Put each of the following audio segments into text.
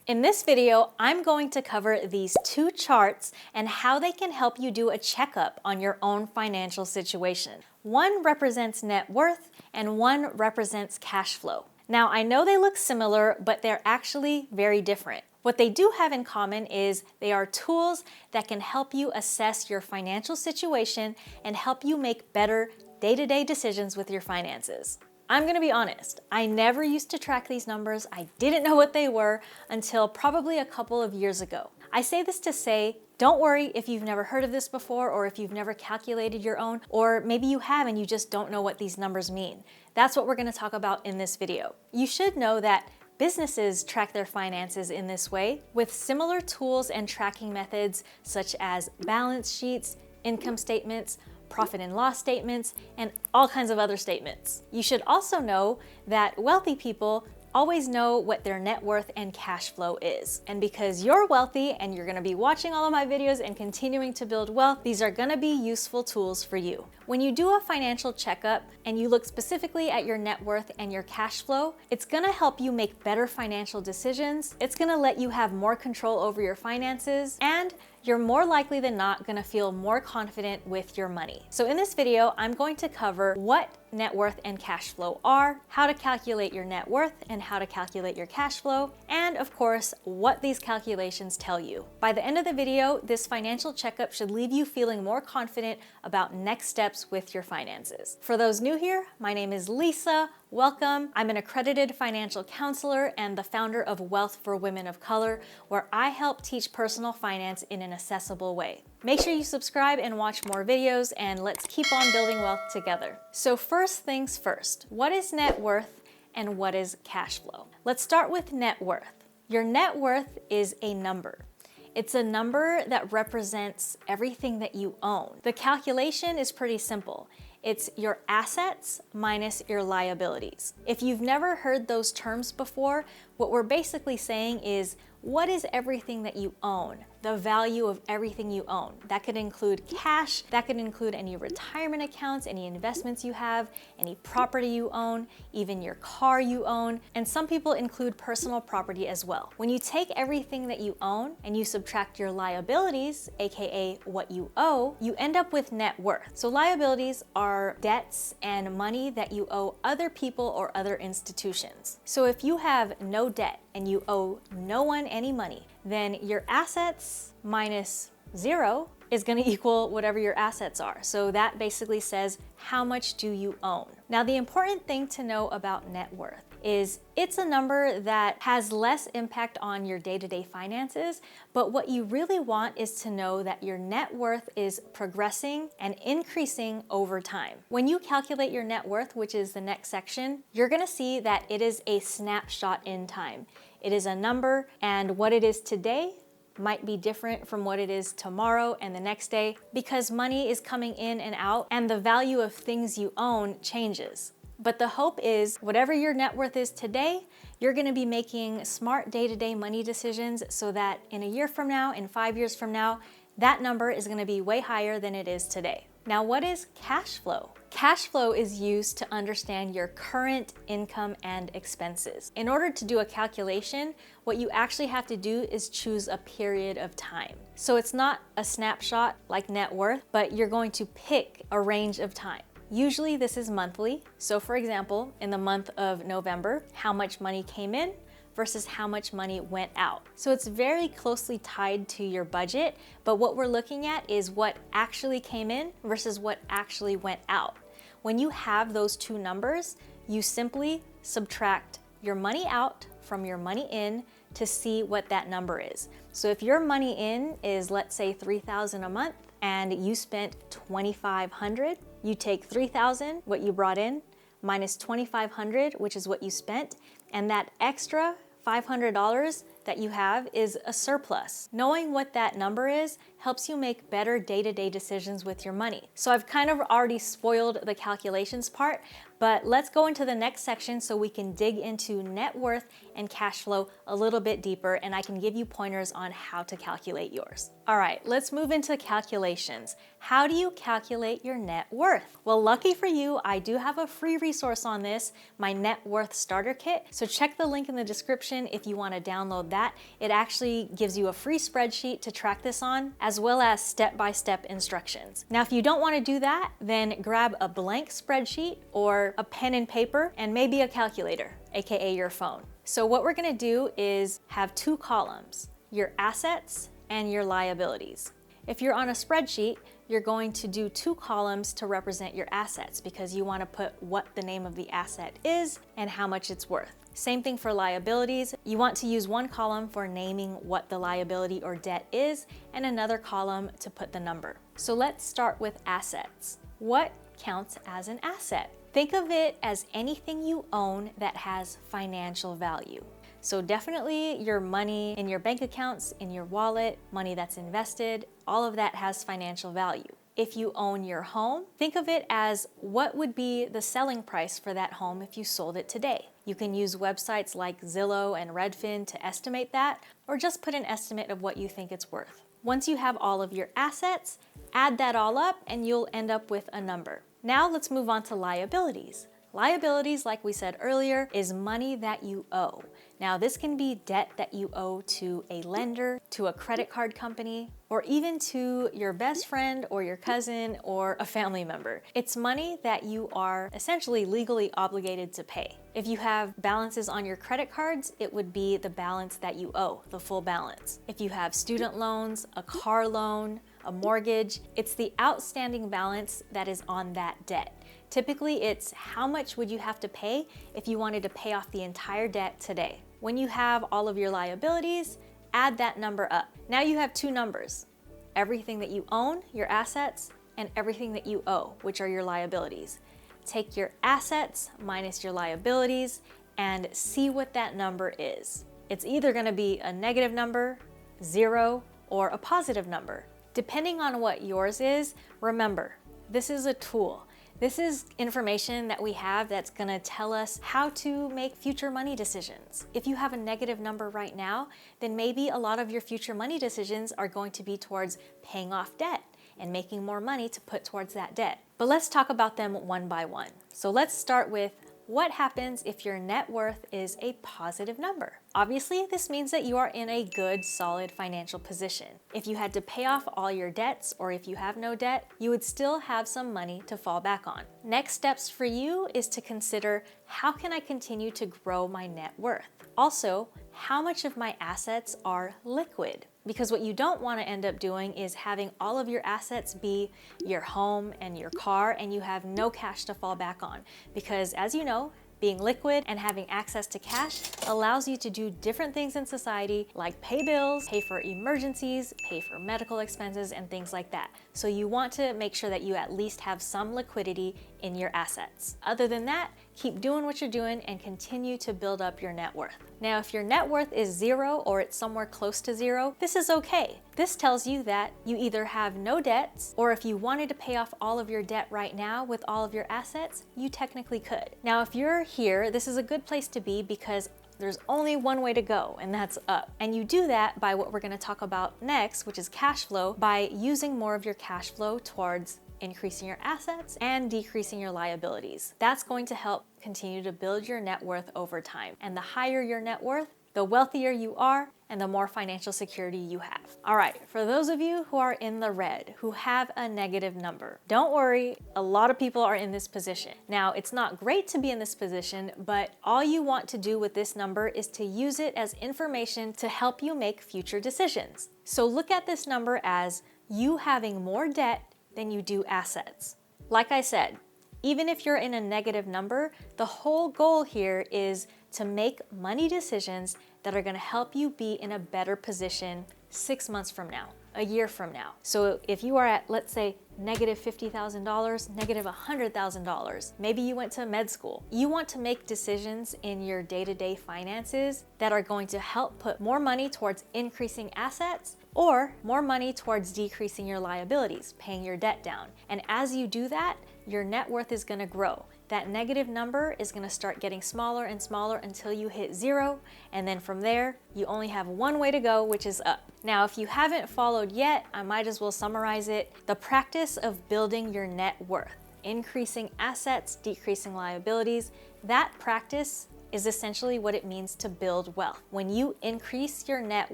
In this video, I'm going to cover these two charts and how they can help you do a checkup on your own financial situation. One represents net worth and one represents cash flow. Now, I know they look similar, but they're actually very different. What they do have in common is they are tools that can help you assess your financial situation and help you make better day-to-day decisions with your finances. I'm gonna be honest, I never used to track these numbers. I didn't know what they were until probably a couple of years ago. I say this to say, don't worry if you've never heard of this before or if you've never calculated your own, or maybe you have and you just don't know what these numbers mean. That's what we're gonna talk about in this video. You should know that businesses track their finances in this way with similar tools and tracking methods such as balance sheets, income statements, profit and loss statements, and all kinds of other statements. You should also know that wealthy people always know what their net worth and cash flow is. And because you're wealthy and you're gonna be watching all of my videos and continuing to build wealth, these are gonna be useful tools for you. When you do a financial checkup and you look specifically at your net worth and your cash flow, it's gonna help you make better financial decisions. It's gonna let you have more control over your finances, and you're more likely than not gonna feel more confident with your money. So in this video, I'm going to cover what net worth and cash flow are, how to calculate your net worth and how to calculate your cash flow, and of course, what these calculations tell you. By the end of the video, this financial checkup should leave you feeling more confident about next steps with your finances. For those new here, my name is Lissa. Welcome. I'm an accredited financial counselor and the founder of Wealth for Women of Color, where I help teach personal finance in an accessible way. Make sure you subscribe and watch more videos, and let's keep on building wealth together. So first things first, what is net worth and what is cash flow? Let's start with net worth. Your net worth is a number. It's a number that represents everything that you own. The calculation is pretty simple. It's your assets minus your liabilities. If you've never heard those terms before, what we're basically saying is, what is everything that you own? The value of everything you own. That could include cash, that could include any retirement accounts, any investments you have, any property you own, even your car you own, and some people include personal property as well. When you take everything that you own and you subtract your liabilities, aka what you owe, you end up with net worth. So liabilities are debts and money that you owe other people or other institutions. So if you have no debt and you owe no one any money, then your assets minus zero is going to equal whatever your assets are. So that basically says, how much do you own? Now, the important thing to know about net worth is it's a number that has less impact on your day-to-day finances, but what you really want is to know that your net worth is progressing and increasing over time. When you calculate your net worth, which is the next section, you're gonna see that it is a snapshot in time. It is a number, and what it is today might be different from what it is tomorrow and the next day, because money is coming in and out and the value of things you own changes. But the hope is whatever your net worth is today, you're gonna be making smart day-to-day money decisions so that in a year from now, in 5 years from now, that number is gonna be way higher than it is today. Now, what is cash flow? Cash flow is used to understand your current income and expenses. In order to do a calculation, what you actually have to do is choose a period of time. So it's not a snapshot like net worth, but you're going to pick a range of time. Usually this is monthly. So for example, in the month of November, how much money came in versus how much money went out. So it's very closely tied to your budget, but what we're looking at is what actually came in versus what actually went out. When you have those two numbers, you simply subtract your money out from your money in to see what that number is. So if your money in is, let's say, $3,000 a month and you spent $2,500, you take $3,000, what you brought in, minus $2,500, which is what you spent, and that extra $500 that you have is a surplus. Knowing what that number is helps you make better day-to-day decisions with your money. So I've kind of already spoiled the calculations part, but let's go into the next section so we can dig into net worth and cash flow a little bit deeper, and I can give you pointers on how to calculate yours. All right, let's move into calculations. How do you calculate your net worth? Well, lucky for you, I do have a free resource on this, my net worth starter kit. So check the link in the description if you want to download that, it actually gives you a free spreadsheet to track this on, as well as step-by-step instructions. Now, if you don't want to do that, then grab a blank spreadsheet or a pen and paper and maybe a calculator, aka your phone. So what we're going to do is have two columns, your assets and your liabilities. If you're on a spreadsheet, you're going to do two columns to represent your assets because you want to put what the name of the asset is and how much it's worth. Same thing for liabilities. You want to use one column for naming what the liability or debt is and another column to put the number. So let's start with assets. What counts as an asset? Think of it as anything you own that has financial value. So definitely your money in your bank accounts, in your wallet, money that's invested, all of that has financial value. If you own your home, think of it as what would be the selling price for that home if you sold it today. You can use websites like Zillow and Redfin to estimate that, or just put an estimate of what you think it's worth. Once you have all of your assets, add that all up and you'll end up with a number. Now let's move on to liabilities. Liabilities, like we said earlier, is money that you owe. Now, this can be debt that you owe to a lender, to a credit card company, or even to your best friend or your cousin or a family member. It's money that you are essentially legally obligated to pay. If you have balances on your credit cards, it would be the balance that you owe, the full balance. If you have student loans, a car loan, a mortgage, it's the outstanding balance that is on that debt. Typically, it's how much would you have to pay if you wanted to pay off the entire debt today. When you have all of your liabilities, add that number up. Now you have two numbers, everything that you own, your assets, and everything that you owe, which are your liabilities. Take your assets minus your liabilities and see what that number is. It's either going to be a negative number, 0, or a positive number. Depending on what yours is, remember, this is a tool. This is information that we have that's gonna tell us how to make future money decisions. If you have a negative number right now, then maybe a lot of your future money decisions are going to be towards paying off debt and making more money to put towards that debt. But let's talk about them one by one. So let's start with what happens if your net worth is a positive number? Obviously, this means that you are in a good, solid financial position. If you had to pay off all your debts, or if you have no debt, you would still have some money to fall back on. Next steps for you is to consider, how can I continue to grow my net worth? Also, how much of my assets are liquid? Because what you don't want to end up doing is having all of your assets be your home and your car, and you have no cash to fall back on. Because as you know, being liquid and having access to cash allows you to do different things in society, like pay bills, pay for emergencies, pay for medical expenses, and things like that. So you want to make sure that you at least have some liquidity in your assets. Other than that, keep doing what you're doing and continue to build up your net worth. Now, if your net worth is 0 or it's somewhere close to 0, this is okay. This tells you that you either have no debts, or if you wanted to pay off all of your debt right now with all of your assets, you technically could. Now, if you're here, this is a good place to be because there's only one way to go, and that's up. And you do that by what we're going to talk about next, which is cash flow, by using more of your cash flow towards increasing your assets and decreasing your liabilities. That's going to help continue to build your net worth over time. And the higher your net worth, the wealthier you are, and the more financial security you have. All right, for those of you who are in the red, who have a negative number, don't worry, a lot of people are in this position. Now, it's not great to be in this position, but all you want to do with this number is to use it as information to help you make future decisions. So look at this number as you having more debt than you do assets. Like I said, even if you're in a negative number, the whole goal here is to make money decisions that are gonna help you be in a better position 6 months from now, a year from now. So if you are at, let's say, negative $50,000, negative $100,000, maybe you went to med school. You want to make decisions in your day-to-day finances that are going to help put more money towards increasing assets or more money towards decreasing your liabilities, paying your debt down. And as you do that, your net worth is gonna grow. That negative number is gonna start getting smaller and smaller until you hit 0. And then from there, you only have one way to go, which is up. Now, if you haven't followed yet, I might as well summarize it. The practice of building your net worth, increasing assets, decreasing liabilities, that practice is essentially what it means to build wealth. When you increase your net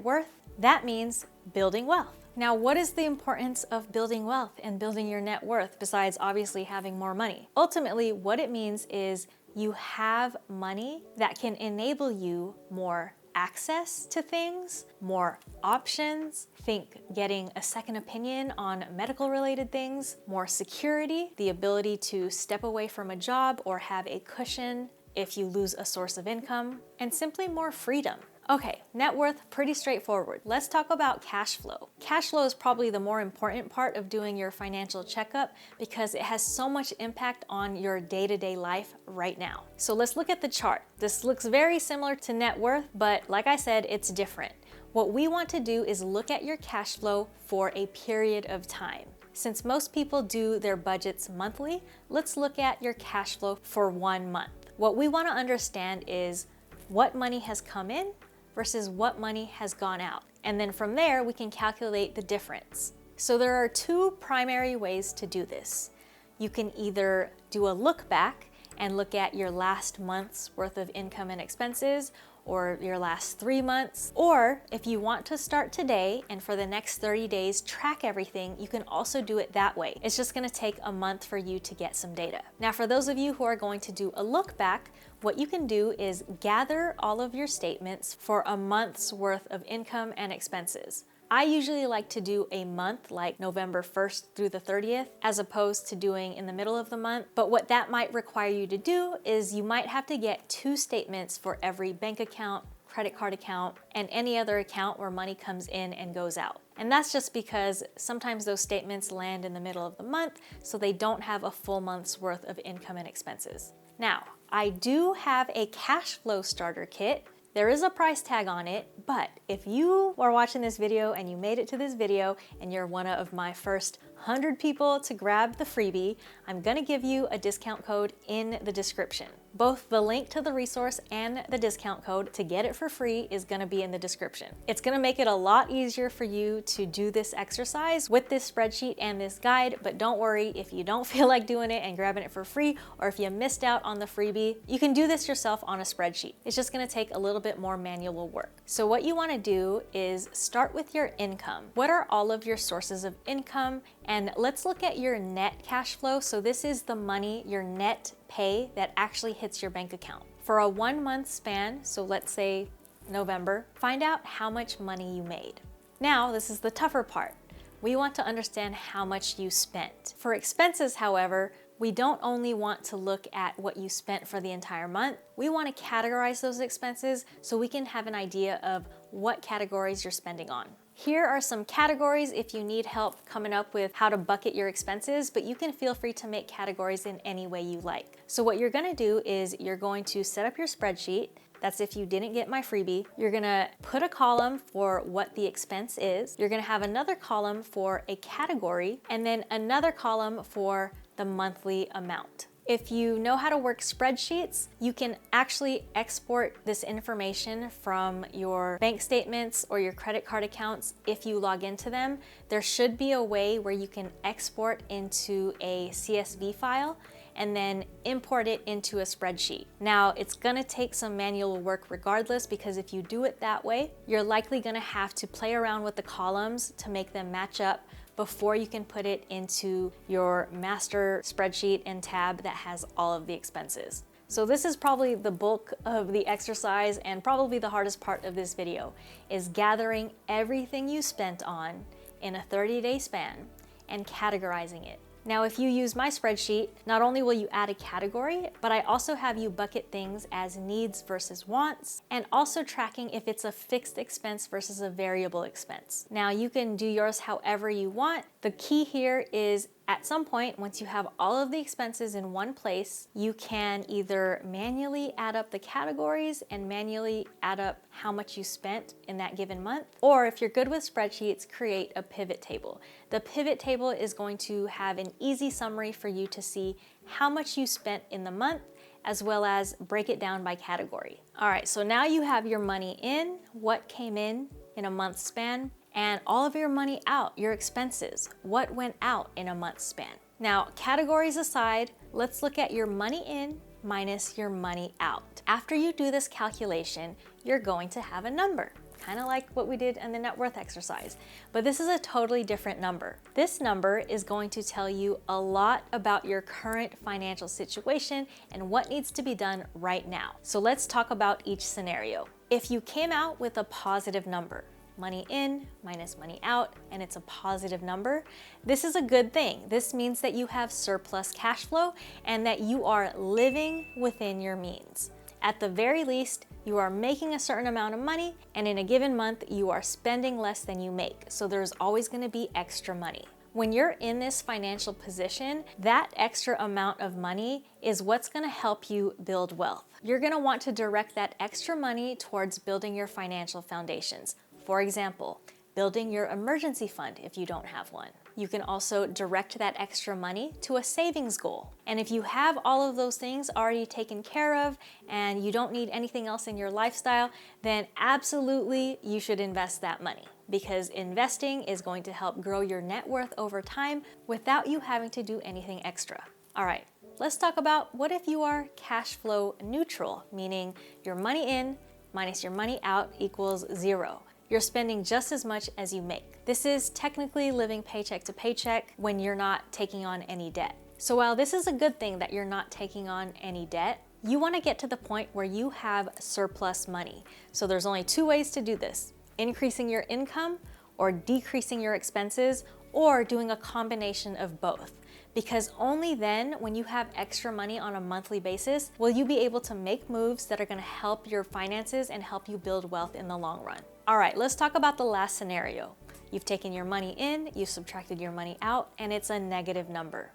worth, that means building wealth. Now, what is the importance of building wealth and building your net worth besides obviously having more money? Ultimately, what it means is you have money that can enable you more access to things, more options. Think getting a second opinion on medical related things, more security, the ability to step away from a job or have a cushion if you lose a source of income, and simply more freedom. Okay, net worth, pretty straightforward. Let's talk about cash flow. Cash flow is probably the more important part of doing your financial checkup because it has so much impact on your day-to-day life right now. So let's look at the chart. This looks very similar to net worth, but like I said, it's different. What we want to do is look at your cash flow for a period of time. Since most people do their budgets monthly, let's look at your cash flow for 1 month. What we want to understand is what money has come in versus what money has gone out. And then from there, we can calculate the difference. So there are two primary ways to do this. You can either do a look back and look at your last month's worth of income and expenses, or your last 3 months. Or if you want to start today and for the next 30 days track everything, you can also do it that way. It's just gonna take a month for you to get some data. Now, for those of you who are going to do a look back, what you can do is gather all of your statements for a month's worth of income and expenses. I usually like to do a month, like November 1st through the 30th, as opposed to doing in the middle of the month. But what that might require you to do is you might have to get 2 statements for every bank account, credit card account, and any other account where money comes in and goes out. And that's just because sometimes those statements land in the middle of the month, so they don't have a full month's worth of income and expenses. Now, I do have a cash flow starter kit. There is a price tag on it, but if you are watching this video and you made it to this video and you're one of my first 100 people to grab the freebie, I'm gonna give you a discount code in the description. Both the link to the resource and the discount code to get it for free is gonna be in the description. It's gonna make it a lot easier for you to do this exercise with this spreadsheet and this guide, but don't worry if you don't feel like doing it and grabbing it for free, or if you missed out on the freebie, you can do this yourself on a spreadsheet. It's just gonna take a little bit more manual work. So what you wanna do is start with your income. What are all of your sources of income? And let's look at your net cash flow. So this is the money, your net pay that actually hits your bank account. For a 1 month span, so let's say November, find out how much money you made. Now, this is the tougher part. We want to understand how much you spent. For expenses, however, we don't only want to look at what you spent for the entire month. We want to categorize those expenses so we can have an idea of what categories you're spending on. Here are some categories if you need help coming up with how to bucket your expenses, but you can feel free to make categories in any way you like. So what you're gonna do is you're going to set up your spreadsheet. That's if you didn't get my freebie. You're gonna put a column for what the expense is. You're gonna have another column for a category, and then another column for the monthly amount. If you know how to work spreadsheets, you can actually export this information from your bank statements or your credit card accounts if you log into them. There should be a way where you can export into a CSV file and then import it into a spreadsheet. Now, it's gonna take some manual work regardless, because if you do it that way, you're likely gonna have to play around with the columns to make them match up before you can put it into your master spreadsheet and tab that has all of the expenses. So this is probably the bulk of the exercise and probably the hardest part of this video, is gathering everything you spent on in a 30-day span and categorizing it. Now, if you use my spreadsheet, not only will you add a category, but I also have you bucket things as needs versus wants, and also tracking if it's a fixed expense versus a variable expense. Now, you can do yours however you want. The key here is at some point, once you have all of the expenses in one place, you can either manually add up the categories and manually add up how much you spent in that given month, or if you're good with spreadsheets, create a pivot table. The pivot table is going to have an easy summary for you to see how much you spent in the month, as well as break it down by category. All right, so now you have your money in, what came in a month span, and all of your money out, your expenses, what went out in a month span. Now, categories aside, let's look at your money in minus your money out. After you do this calculation, you're going to have a number, kind of like what we did in the net worth exercise, but this is a totally different number. This number is going to tell you a lot about your current financial situation and what needs to be done right now. So let's talk about each scenario. If you came out with a positive number, money in minus money out, and it's a positive number, this is a good thing. This means that you have surplus cash flow and that you are living within your means. At the very least, you are making a certain amount of money, and in a given month, you are spending less than you make. So there's always going to be extra money. When you're in this financial position, that extra amount of money is what's going to help you build wealth. You're going to want to direct that extra money towards building your financial foundations. For example, building your emergency fund if you don't have one. You can also direct that extra money to a savings goal. And if you have all of those things already taken care of and you don't need anything else in your lifestyle, then absolutely you should invest that money, because investing is going to help grow your net worth over time without you having to do anything extra. All right, let's talk about what if you are cash flow neutral, meaning your money in minus your money out equals zero. You're spending just as much as you make. This is technically living paycheck to paycheck when you're not taking on any debt. So while this is a good thing that you're not taking on any debt, you want to get to the point where you have surplus money. So there's only two ways to do this: increasing your income or decreasing your expenses, or doing a combination of both. Because only then, when you have extra money on a monthly basis, will you be able to make moves that are going to help your finances and help you build wealth in the long run. All right, let's talk about the last scenario. You've taken your money in, you've subtracted your money out, and it's a negative number.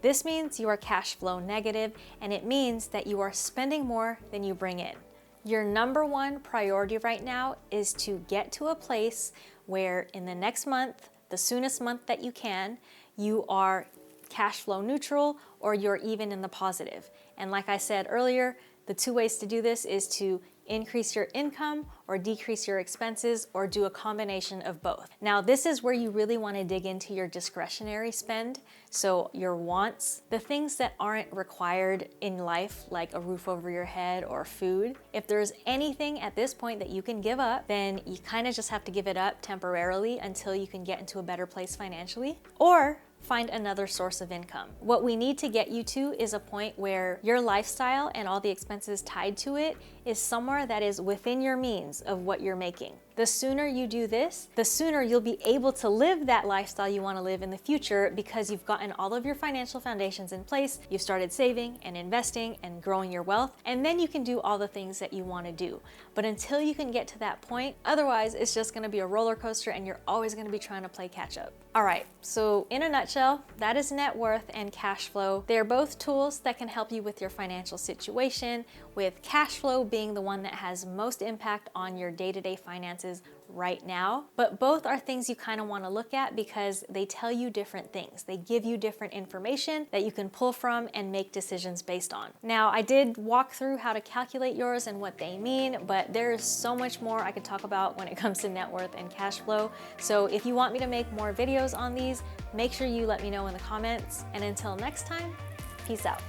This means you are cash flow negative, and it means that you are spending more than you bring in. Your number one priority right now is to get to a place where in the next month, the soonest month that you can, you are cash flow neutral or you're even in the positive. And like I said earlier, the two ways to do this is to increase your income or decrease your expenses, or do a combination of both. Now, this is where you really want to dig into your discretionary spend. So your wants, the things that aren't required in life, like a roof over your head or food. If there's anything at this point that you can give up, then you kind of just have to give it up temporarily until you can get into a better place financially, or find another source of income. What we need to get you to is a point where your lifestyle and all the expenses tied to it is somewhere that is within your means of what you're making. The sooner you do this, the sooner you'll be able to live that lifestyle you want to live in the future, because you've gotten all of your financial foundations in place, you've started saving and investing and growing your wealth, and then you can do all the things that you want to do. But until you can get to that point, otherwise it's just going to be a roller coaster and you're always going to be trying to play catch up. All right, so in a nutshell, that is net worth and cash flow. They're both tools that can help you with your financial situation, with cash flow being the one that has most impact on your day-to-day finances right now. But both are things you kind of want to look at because they tell you different things. They give you different information that you can pull from and make decisions based on. Now, I did walk through how to calculate yours and what they mean, but there's so much more I could talk about when it comes to net worth and cash flow. So if you want me to make more videos on these, make sure you let me know in the comments. And until next time, peace out.